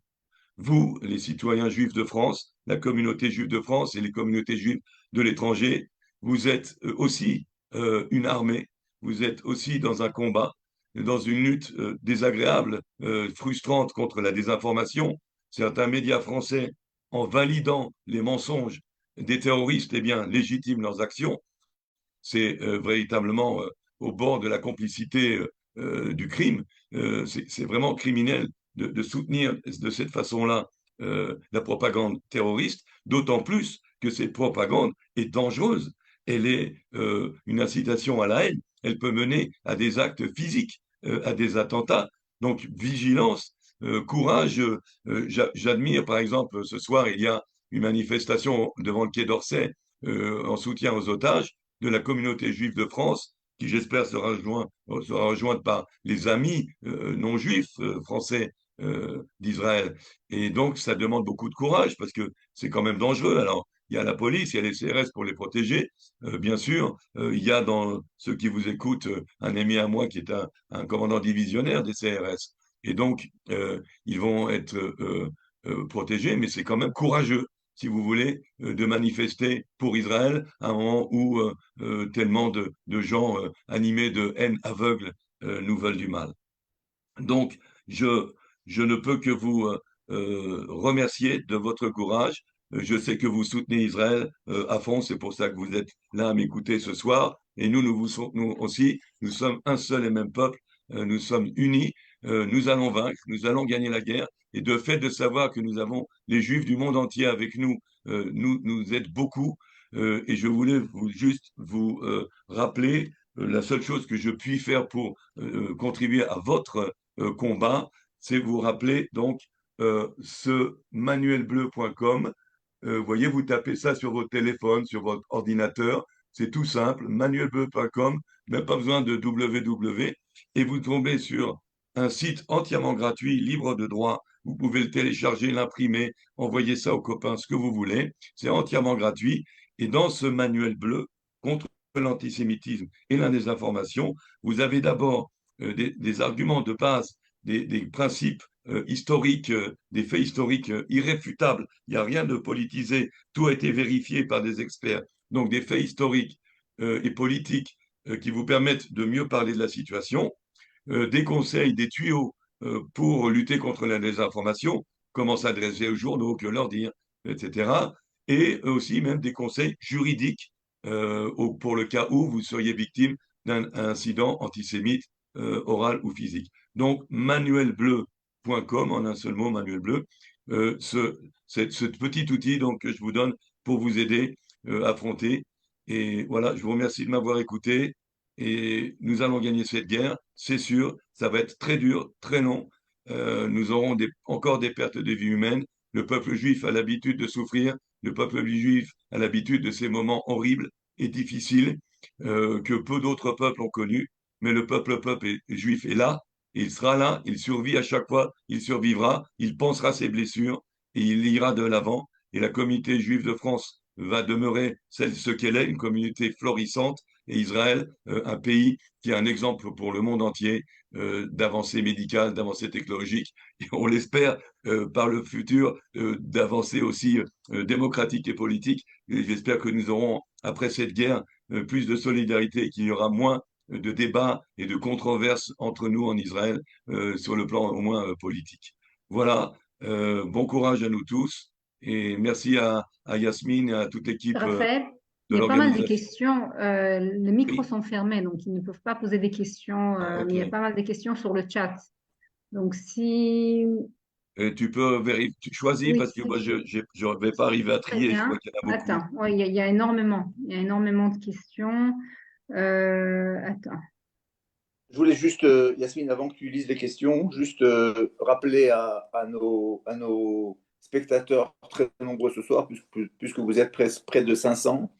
Vous, les citoyens juifs de France, la communauté juive de France et les communautés juives de l'étranger, vous êtes aussi une armée, vous êtes aussi dans un combat, dans une lutte désagréable, frustrante contre la désinformation. Certains médias français, en validant les mensonges des terroristes, eh bien, légitiment leurs actions. C'est véritablement au bord de la complicité du crime. C'est vraiment criminel de soutenir de cette façon-là la propagande terroriste, d'autant plus que cette propagande est dangereuse. elle est une incitation à la haine. Elle peut mener à des actes physiques, à des attentats. Donc, vigilance, courage. J'admire, par exemple, ce soir, il y a une manifestation devant le Quai d'Orsay en soutien aux otages de la communauté juive de France, qui j'espère sera rejointe par les amis non juifs français d'Israël. Et donc, ça demande beaucoup de courage parce que c'est quand même dangereux. Alors, il y a la police, il y a les CRS pour les protéger, bien sûr. Il y a dans ceux qui vous écoutent un ami à moi qui est un commandant divisionnaire des CRS. Et donc, ils vont être protégés, mais c'est quand même courageux, si vous voulez, de manifester pour Israël à un moment où tellement de gens animés de haine aveugle nous veulent du mal. Donc, je, je ne peux que vous remercier de votre courage. Je sais que vous soutenez Israël à fond, c'est pour ça que vous êtes là à m'écouter ce soir. Et nous vous soutenons aussi. Nous sommes un seul et même peuple. Nous sommes unis. Nous allons vaincre. Nous allons gagner la guerre. Et de fait de savoir que nous avons les Juifs du monde entier avec nous, nous aide beaucoup. Et je voulais juste vous rappeler la seule chose que je puis faire pour contribuer à votre combat, c'est vous rappeler donc ce manuelbleu.com. Voyez, vous tapez ça sur votre téléphone, sur votre ordinateur. C'est tout simple, manuelbleu.com, même pas besoin de www. Et vous tombez sur un site entièrement gratuit, libre de droit. Vous pouvez le télécharger, l'imprimer, envoyer ça aux copains, ce que vous voulez. C'est entièrement gratuit. Et dans ce manuel bleu contre l'antisémitisme et la désinformation, vous avez d'abord des arguments de base, des principes historiques, des faits historiques irréfutables. Il n'y a rien de politisé. Tout a été vérifié par des experts. Donc des faits historiques et politiques qui vous permettent de mieux parler de la situation, des conseils, des tuyaux pour lutter contre la désinformation, comment s'adresser aux journaux, que leur dire, etc. Et aussi même des conseils juridiques pour le cas où vous seriez victime d'un incident antisémite oral ou physique. Donc, manuelbleu.com, en un seul mot, Manuel Bleu, ce petit outil donc, que je vous donne pour vous aider à affronter. Et voilà, je vous remercie de m'avoir écouté. Et nous allons gagner cette guerre, c'est sûr. Ça va être très dur, très long. Nous aurons encore des pertes de vie humaines. Le peuple juif a l'habitude de souffrir. Le peuple juif a l'habitude de ces moments horribles et difficiles que peu d'autres peuples ont connus. Mais le peuple juif est là, il sera là, il survit à chaque fois, il survivra, il pensera ses blessures et il ira de l'avant. Et la communauté juive de France va demeurer ce qu'elle est, une communauté florissante, et Israël, un pays qui est un exemple pour le monde entier d'avancée médicale, d'avancée technologique, et on l'espère par le futur d'avancée aussi démocratique et politique. Et j'espère que nous aurons, après cette guerre, plus de solidarité et qu'il y aura moins de débats et de controverses entre nous en Israël sur le plan au moins politique. Voilà, bon courage à nous tous et merci à Yasmine et à toute l'équipe Raphaël, de il y a pas mal de l'organisation. questions. Les micros Oui, sont fermés, donc ils ne peuvent pas poser des questions, ok. mais il y a pas mal de questions sur le chat. Donc si... Et tu peux vérifier, tu choisis Oui, parce que moi je ne vais pas arriver à très trier, je vois bien. qu'il y en a beaucoup. Attends, ouais, il y a énormément. Il y a énormément de questions. Attends. Je voulais juste, Yasmine, avant que tu lises les questions, juste rappeler à nos spectateurs très nombreux ce soir, puisque vous êtes près de 500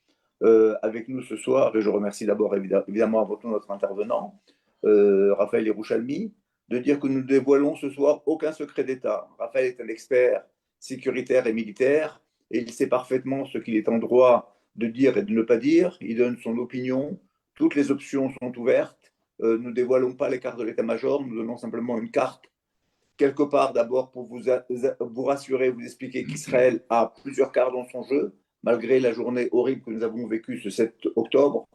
avec nous ce soir, et je remercie d'abord évidemment avant tout notre intervenant, Raphaël Yerouchalmi, de dire que nous ne dévoilons ce soir aucun secret d'État. Raphaël est un expert sécuritaire et militaire, et il sait parfaitement ce qu'il est en droit de dire et de ne pas dire. Il donne son opinion. Toutes les options sont ouvertes. Nous ne dévoilons pas les cartes de l'état-major, nous donnons simplement une carte, quelque part d'abord pour vous rassurer, vous expliquer qu'Israël a plusieurs cartes dans son jeu, malgré la journée horrible que nous avons vécue ce 7 octobre,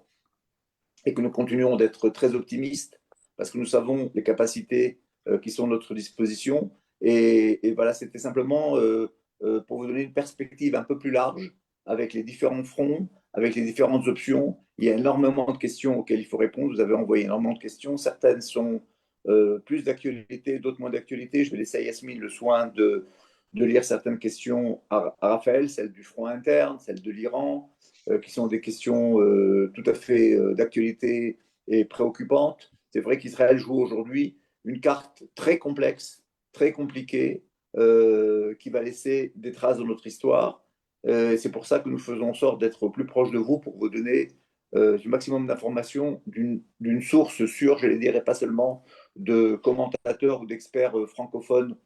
et que nous continuons d'être très optimistes, parce que nous savons les capacités qui sont à notre disposition. Et voilà, c'était simplement pour vous donner une perspective un peu plus large, avec les différents fronts, avec les différentes options. Il y a énormément de questions auxquelles il faut répondre. Vous avez envoyé énormément de questions. Certaines sont plus d'actualité, d'autres moins d'actualité. Je vais laisser à Yasmine le soin de lire certaines questions à Raphaël, celle du front interne, celle de l'Iran, qui sont des questions tout à fait d'actualité et préoccupantes. C'est vrai qu'Israël joue aujourd'hui une carte très complexe, très compliquée, qui va laisser des traces dans notre histoire. C'est pour ça que nous faisons en sorte d'être au plus proche de vous pour vous donner du maximum d'informations d'une source sûre, je les dirais pas seulement de commentateurs ou d'experts francophones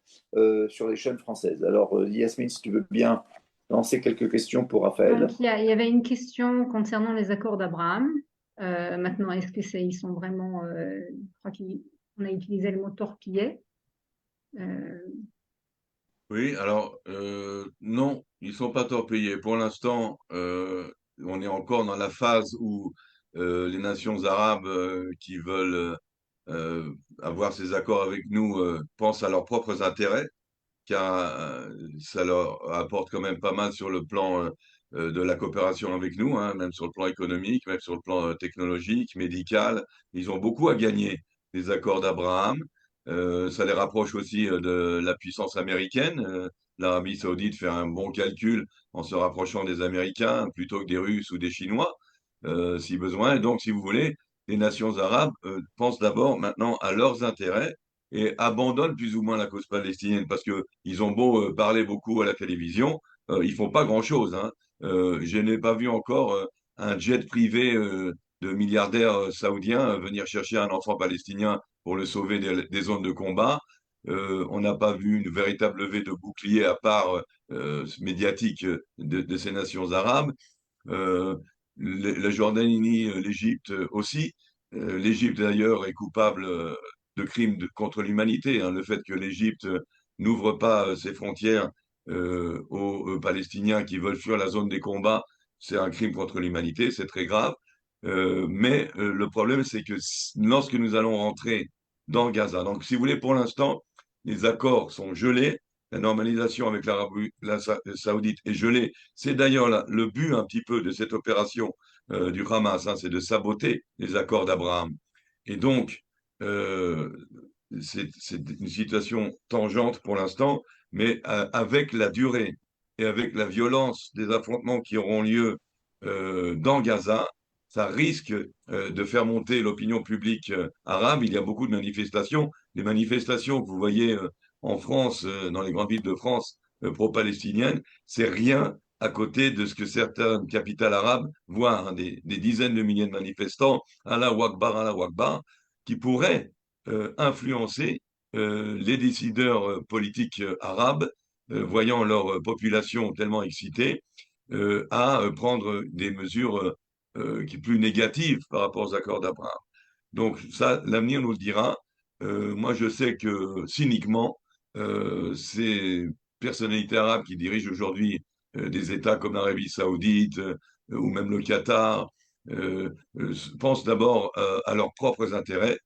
sur les chaînes françaises. Alors, Yasmine, si tu veux bien lancer quelques questions pour Raphaël. Donc, il y avait une question concernant les accords d'Abraham. Maintenant, est-ce que ils sont vraiment, je crois qu'on a utilisé le mot torpillé. Oui, alors non, ils sont pas torpillés. Pour l'instant, on est encore dans la phase où les nations arabes qui veulent avoir ces accords avec nous pensent à leurs propres intérêts, car ça leur apporte quand même pas mal sur le plan de la coopération avec nous, hein, même sur le plan économique, même sur le plan technologique, médical. Ils ont beaucoup à gagner des accords d'Abraham. Ça les rapproche aussi de la puissance américaine. L'Arabie saoudite fait un bon calcul en se rapprochant des Américains plutôt que des Russes ou des Chinois, si besoin. Et donc, si vous voulez, les nations arabes pensent d'abord maintenant à leurs intérêts et abandonnent plus ou moins la cause palestinienne parce que ils ont beau parler beaucoup à la télévision, ils font pas grand-chose, hein. Je n'ai pas vu encore un jet privé de milliardaires saoudiens venir chercher un enfant palestinien pour le sauver des zones de combat. On n'a pas vu une véritable levée de bouclier à part médiatique de ces nations arabes. Euh, la Jordanie, l'Égypte aussi. L'Égypte d'ailleurs est coupable de crimes contre l'humanité, hein. Le fait que l'Égypte n'ouvre pas ses frontières aux Palestiniens qui veulent fuir la zone des combats, c'est un crime contre l'humanité, c'est très grave. Mais le problème, c'est que lorsque nous allons rentrer dans Gaza, donc si vous voulez, pour l'instant, les accords sont gelés, la normalisation avec l'Arabie saoudite est gelée. C'est d'ailleurs le but un petit peu de cette opération du Hamas, hein, c'est de saboter les accords d'Abraham. Et donc, euh, c'est une situation tangente pour l'instant, mais avec la durée et avec la violence des affrontements qui auront lieu dans Gaza, ça risque de faire monter l'opinion publique arabe. Il y a beaucoup de manifestations. Les manifestations que vous voyez en France, dans les grandes villes de France, pro-palestiniennes, c'est rien à côté de ce que certaines capitales arabes voient, hein, des dizaines de milliers de manifestants, Allah Akbar, qui pourraient influencer les décideurs politiques arabes, voyant leur population tellement excitée, à prendre des mesures qui plus négatives par rapport aux accords d'Abraham. Donc ça, l'avenir nous le dira. Moi, je sais que cyniquement, ces personnalités arabes qui dirigent aujourd'hui des États comme l'Arabie saoudite ou même le Qatar pensent d'abord à leurs propres intérêts,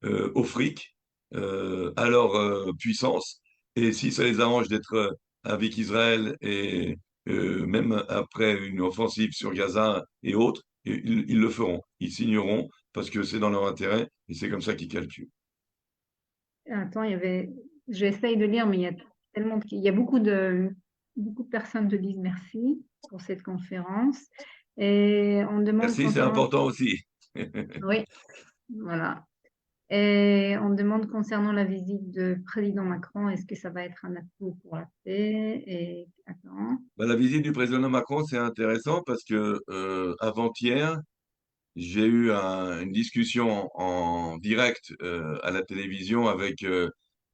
au fric, à leur puissance. Et si ça les arrange d'être avec Israël et même après une offensive sur Gaza et autres, ils le feront. Ils signeront parce que c'est dans leur intérêt et c'est comme ça qu'ils calculent. Attends, j'essaye de lire, mais il y a beaucoup de personnes te disent merci pour cette conférence. Et on demande Merci, c'est concernant, important aussi. oui, voilà. Et on demande concernant la visite de président Macron, est-ce que ça va être un atout pour la paix? Et attends. Bah, la visite du président Macron, c'est intéressant parce que avant-hier, j'ai eu une discussion en direct à la télévision avec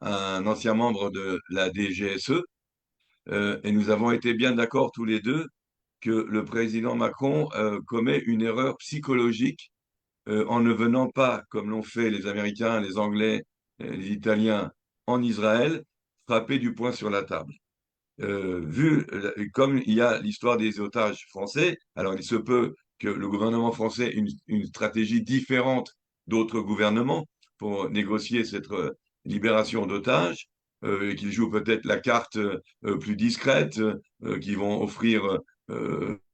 un ancien membre de la DGSE et nous avons été bien d'accord tous les deux que le président Macron commet une erreur psychologique en ne venant pas, comme l'ont fait les Américains, les Anglais, les Italiens, en Israël, frapper du poing sur la table. Comme il y a l'histoire des otages français, alors il se peut que le gouvernement français ait une stratégie différente d'autres gouvernements pour négocier cette libération d'otages, et qu'ils jouent peut-être la carte plus discrète, qu'ils vont offrir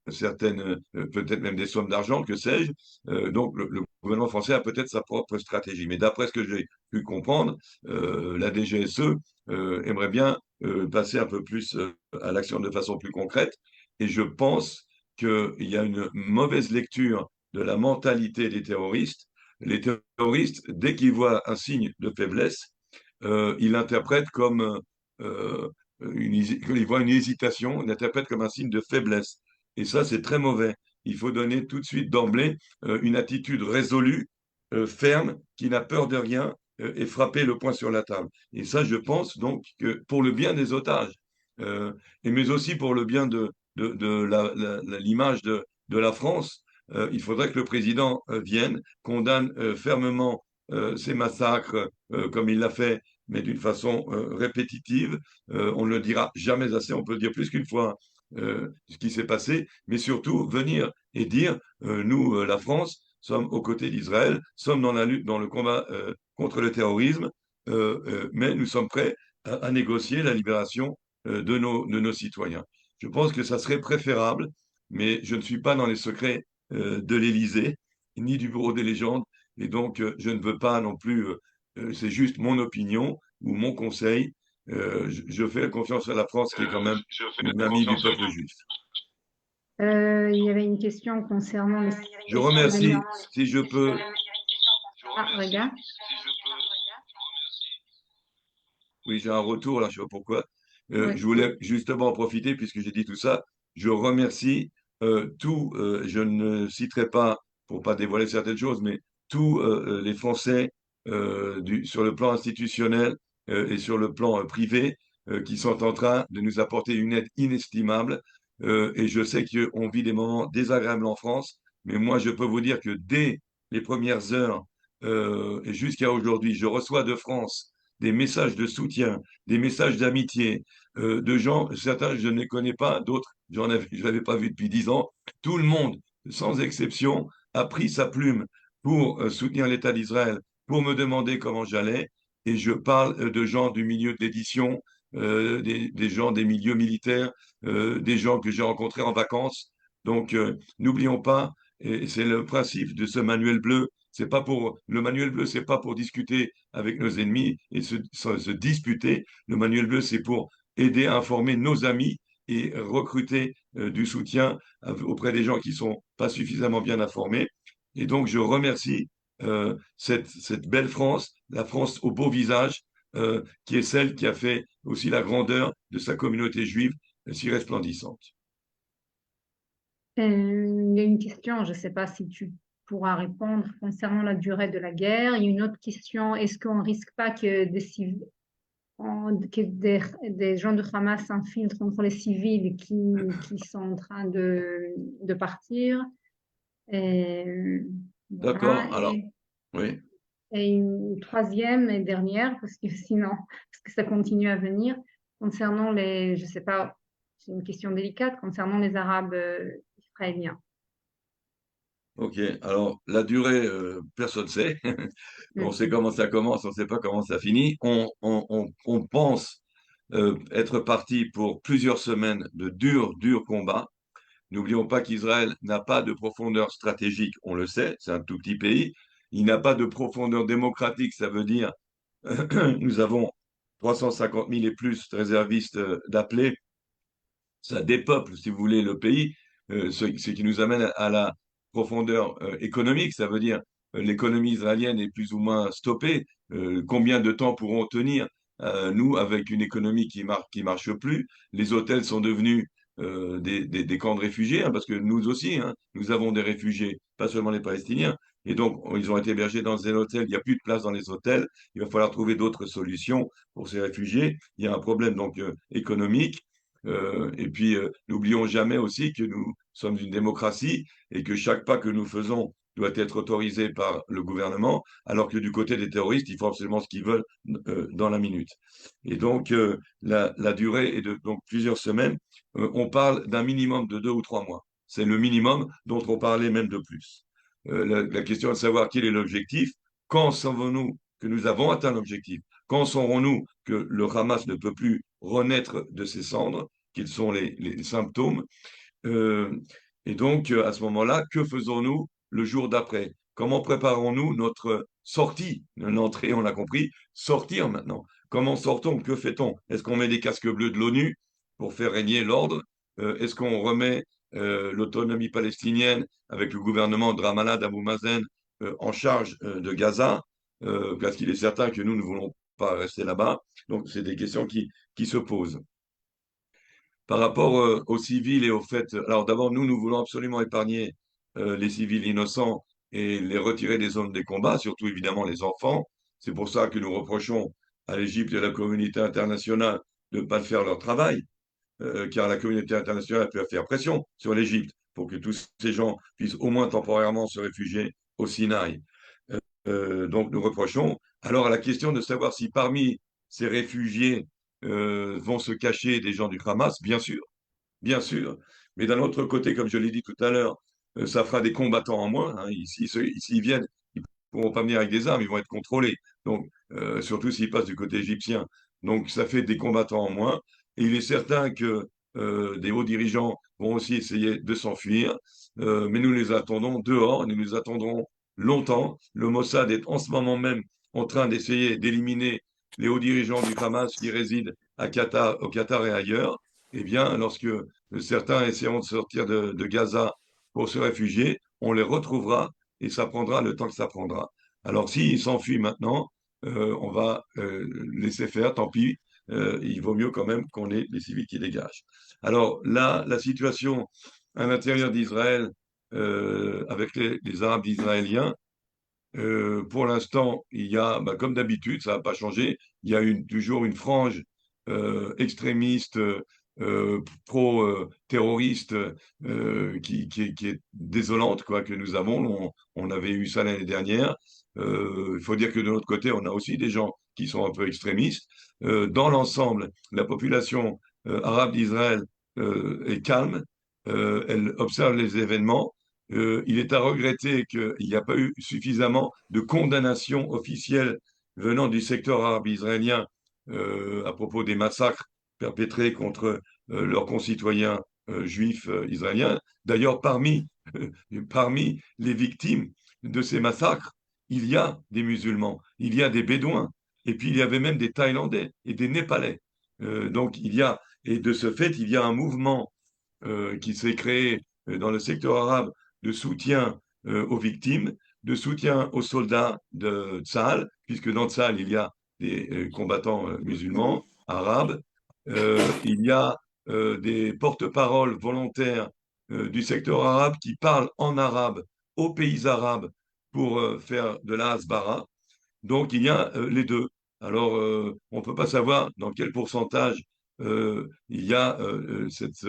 certaines, peut-être même des sommes d'argent, que sais-je. Donc le gouvernement français a peut-être sa propre stratégie. Mais d'après ce que j'ai pu comprendre, la DGSE aimerait bien passer un peu plus à l'action de façon plus concrète. Et je pense qu'il y a une mauvaise lecture de la mentalité des terroristes. Les terroristes, dès qu'ils voient un signe de faiblesse, ils l'interprètent comme quand ils voient une hésitation, ils l'interprètent comme un signe de faiblesse. Et ça, c'est très mauvais. Il faut donner tout de suite d'emblée une attitude résolue, ferme, qui n'a peur de rien et frapper le poing sur la table. Et ça, je pense donc que pour le bien des otages, euh, mais aussi pour le bien de l'image de la France, il faudrait que le président vienne, condamne fermement ces massacres comme il l'a fait, mais d'une façon répétitive. On ne le dira jamais assez, on peut le dire plus qu'une fois ce qui s'est passé, mais surtout venir et dire, nous, la France, sommes aux côtés d'Israël, sommes dans la lutte, dans le combat contre le terrorisme, mais nous sommes prêts à négocier la libération de nos citoyens. Je pense que ça serait préférable, mais je ne suis pas dans les secrets de l'Élysée, ni du Bureau des légendes, et donc je ne veux pas non plus, c'est juste mon opinion ou mon conseil. Je fais confiance à la France, qui est quand même une amie du peuple juif. Il y avait une question concernant les... Je remercie, si je peux. Ah, regarde. Oui, j'ai un retour là, je ne sais pas pourquoi. Oui. Je voulais justement en profiter, puisque j'ai dit tout ça. Je remercie je ne citerai pas, pour pas dévoiler certaines choses, mais tous les Français sur le plan institutionnel et sur le plan privé qui sont en train de nous apporter une aide inestimable. Et je sais qu'on vit des moments désagréables en France, mais moi, je peux vous dire que dès les premières heures et jusqu'à aujourd'hui, je reçois de France des messages de soutien, des messages d'amitié, de gens, certains je ne les connais pas, d'autres je ne l'avais pas vu depuis 10 ans. Tout le monde, sans exception, a pris sa plume pour soutenir l'État d'Israël, pour me demander comment j'allais. Et je parle de gens du milieu de l'édition, des gens des milieux militaires, des gens que j'ai rencontrés en vacances. Donc, n'oublions pas, et c'est le principe de ce manuel bleu. C'est pas pour le manuel bleu, c'est pas pour discuter avec nos ennemis et se disputer. Le manuel bleu, c'est pour aider à informer nos amis et recruter du soutien auprès des gens qui sont pas suffisamment bien informés. Et donc, je remercie cette belle France, la France au beau visage, qui est celle qui a fait aussi la grandeur de sa communauté juive si resplendissante. Il y a une question, je ne sais pas si tu pourras répondre concernant la durée de la guerre. Il y a une autre question, est-ce qu'on ne risque pas que des gens de Hamas s'infiltrent entre les civils qui sont en train de partir? Et, D'accord, voilà. alors, oui. Et une troisième et dernière, parce que sinon, parce que ça continue à venir, concernant les, je sais pas, c'est une question délicate, concernant les Arabes israéliens. Ok, alors la durée, personne ne sait. On sait comment ça commence, on ne sait pas comment ça finit. On pense être parti pour plusieurs semaines de durs combats. N'oublions pas qu'Israël n'a pas de profondeur stratégique, on le sait, c'est un tout petit pays. Il n'a pas de profondeur démocratique, ça veut dire nous avons 350 000 et plus de réservistes d'appelés. Ça dépeuple, si vous voulez, le pays, ce qui nous amène à la profondeur économique. Ça veut dire l'économie israélienne est plus ou moins stoppée. Combien de temps pourront tenir, nous, avec une économie qui marche plus? Les hôtels sont devenus des camps de réfugiés, hein, parce que nous aussi, hein, nous avons des réfugiés, pas seulement les Palestiniens. Et donc, ils ont été hébergés dans des hôtels. Il n'y a plus de place dans les hôtels. Il va falloir trouver d'autres solutions pour ces réfugiés. Il y a un problème donc économique. Et puis, n'oublions jamais aussi que nous sommes une démocratie et que chaque pas que nous faisons doit être autorisé par le gouvernement, alors que du côté des terroristes, ils font absolument ce qu'ils veulent dans la minute. Et donc, la durée est de donc, plusieurs semaines. On parle d'un minimum de 2 ou 3 mois. C'est le minimum dont on parlait même de plus. La question est de savoir quel est l'objectif. Quand savons-nous que nous avons atteint l'objectif? Quand saurons-nous que le Hamas ne peut plus renaître de ses cendres? Quels sont les symptômes? Euh, et donc, à ce moment-là, que faisons-nous le jour d'après? Comment préparons-nous notre sortie? L'entrée, on l'a compris, sortir maintenant. Comment sortons? Que fait-on? Est-ce qu'on met des casques bleus de l'ONU pour faire régner l'ordre? Est-ce qu'on remet l'autonomie palestinienne avec le gouvernement de Ramallah d'Abou Mazen en charge de Gaza, parce qu'il est certain que nous ne voulons pas rester là-bas. Donc, c'est des questions qui se posent. Par rapport aux civils et au fait, alors d'abord, nous voulons absolument épargner les civils innocents et les retirer des zones des combats, surtout évidemment les enfants. C'est pour ça que nous reprochons à l'Égypte et à la communauté internationale de ne pas faire leur travail, car la communauté internationale peut faire pression sur l'Égypte pour que tous ces gens puissent au moins temporairement se réfugier au Sinaï. Donc nous reprochons. Alors à la question de savoir si parmi ces réfugiés vont se cacher des gens du Hamas, bien sûr. Mais d'un autre côté, comme je l'ai dit tout à l'heure, ça fera des combattants en moins. Hein. Ici, s'ils viennent, ils ne pourront pas venir avec des armes, ils vont être contrôlés. Donc, surtout s'ils passent du côté égyptien. Donc, ça fait des combattants en moins. Et il est certain que des hauts dirigeants vont aussi essayer de s'enfuir. Mais nous les attendons dehors, nous les attendrons longtemps. Le Mossad est en ce moment même en train d'essayer d'éliminer les hauts dirigeants du Hamas qui résident au Qatar et ailleurs. Eh bien, lorsque certains essaieront de sortir de Gaza pour se réfugier, on les retrouvera et ça prendra le temps que ça prendra. Alors, s'ils s'enfuient maintenant, on va laisser faire, tant pis, il vaut mieux quand même qu'on ait les civils qui dégagent. Alors là, la situation à l'intérieur d'Israël, avec les Arabes israéliens, pour l'instant, il y a, bah, comme d'habitude, ça n'a pas changé, il y a toujours une frange extrémiste, pro-terroriste, qui est désolante, quoi, que nous avons. On avait eu ça l'année dernière. Il faut dire que de notre côté, on a aussi des gens qui sont un peu extrémistes. Dans l'ensemble, la population arabe d'Israël est calme. Elle observe les événements. Il est à regretter qu'il n'y a pas eu suffisamment de condamnations officielles venant du secteur arabe israélien à propos des massacres perpétrés contre leurs concitoyens juifs israéliens. D'ailleurs, parmi les victimes de ces massacres, il y a des musulmans, il y a des bédouins, et puis il y avait même des Thaïlandais et des Népalais. Donc et de ce fait, il y a un mouvement qui s'est créé dans le secteur arabe de soutien aux victimes, de soutien aux soldats de Tsahal, puisque dans Tsahal, il y a des combattants musulmans, arabes. Il y a des porte-paroles volontaires du secteur arabe qui parlent en arabe aux pays arabes pour faire de la hasbara. Donc, il y a les deux. Alors, on ne peut pas savoir dans quel pourcentage il y a cet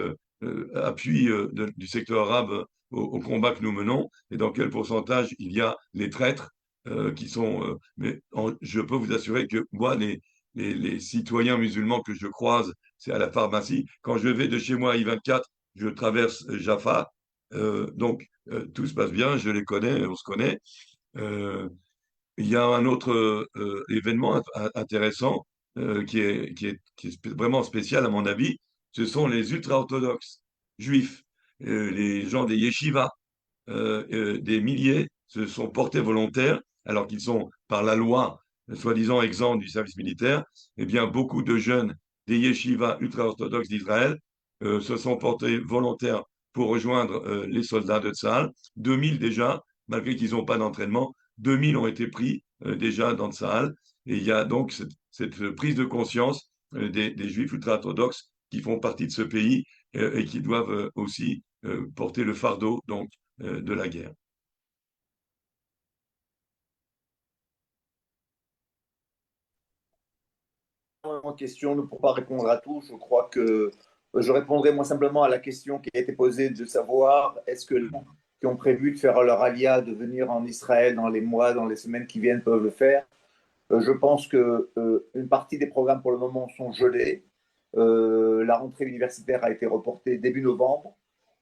appui du secteur arabe au combat que nous menons et dans quel pourcentage il y a les traîtres qui sont. Je peux vous assurer que moi, les citoyens musulmans que je croise, c'est à la pharmacie. Quand je vais de chez moi à I-24, je traverse Jaffa. Donc, tout se passe bien, je les connais, on se connaît. Euh, il y a un autre événement intéressant qui est vraiment spécial à mon avis, ce sont les ultra-orthodoxes juifs, les gens des yeshivas, des milliers se sont portés volontaires alors qu'ils sont par la loi soi-disant exempts du service militaire. Eh bien, beaucoup de jeunes des yeshivas ultra-orthodoxes d'Israël se sont portés volontaires pour rejoindre les soldats de Tsahal. 2000 déjà, malgré qu'ils n'ont pas d'entraînement. 2000 ont été pris déjà dans Tsahal. Et il y a donc cette prise de conscience des Juifs ultra-orthodoxes qui font partie de ce pays et qui doivent aussi porter le fardeau donc, de la guerre. De questions, nous ne pourrons pas répondre à tout. Je crois que je répondrai moi simplement à la question qui a été posée de savoir est-ce que les gens qui ont prévu de faire leur alia, de venir en Israël dans les mois, dans les semaines qui viennent peuvent le faire. Je pense que une partie des programmes pour le moment sont gelés. La rentrée universitaire a été reportée début novembre.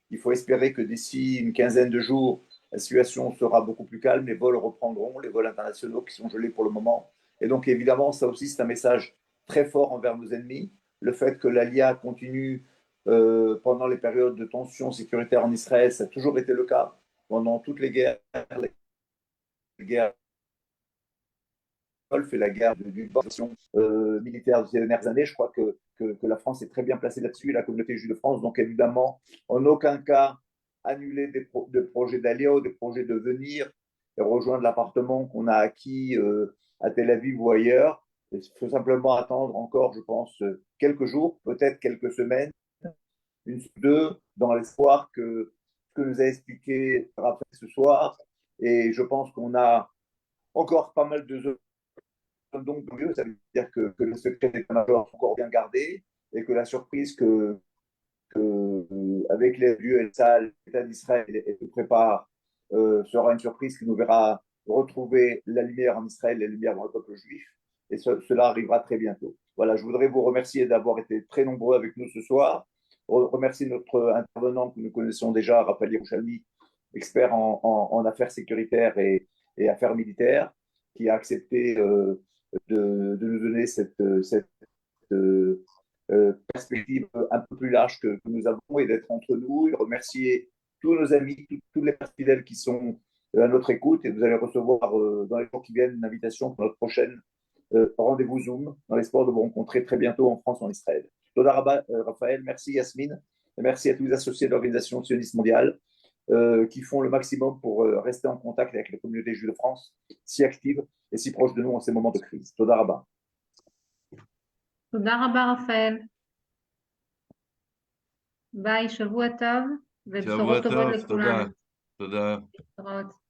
Il faut espérer que d'ici une quinzaine de jours, la situation sera beaucoup plus calme, les vols reprendront, les vols internationaux qui sont gelés pour le moment. Et donc évidemment, ça aussi c'est un message très fort envers nos ennemis. Le fait que l'ALIA continue pendant les périodes de tension sécuritaire en Israël, ça a toujours été le cas. Pendant toutes les guerres Golfe et la guerre du Golfe militaire de ces dernières années. Je crois que la France est très bien placée là-dessus, et la communauté juive de France. Donc évidemment, en aucun cas annuler des projets d'Aléo, des projets de venir et rejoindre l'appartement qu'on a acquis à Tel Aviv ou ailleurs. Il faut simplement attendre encore, je pense, quelques jours, peut-être quelques semaines, une ou deux, dans l'espoir que ce que nous a expliqué Raphaël ce soir. Et je pense qu'on a encore pas mal de zones donc mieux. Ça veut dire que le secret d'état-major est encore bien gardé et que la surprise avec les lieux et salles, l'État d'Israël et se prépare sera une surprise qui nous verra retrouver la lumière en Israël, la lumière dans le peuple juif. Et cela arrivera très bientôt. Voilà, je voudrais vous remercier d'avoir été très nombreux avec nous ce soir. Remercier notre intervenant que nous connaissons déjà, Raphaël Yerushalmi, expert en affaires sécuritaires et affaires militaires, qui a accepté de nous donner cette perspective un peu plus large que nous avons et d'être entre nous et remercier tous nos amis, tous les fidèles qui sont à notre écoute. Et vous allez recevoir dans les jours qui viennent une invitation pour notre prochaine rendez-vous Zoom dans l'espoir de vous rencontrer très bientôt en France, en Israël. Toda Rabba, Raphaël, merci Yasmine, et merci à tous les associés de l'Organisation sioniste mondiale qui font le maximum pour rester en contact avec la communauté juive de France, si active et si proche de nous en ces moments de crise. Toda Rabba. תודה רבה, רפאל. ביי, שבוע טוב, ובשורות טובות Shavuot tov, לכולנו. תודה. תודה. להתראות.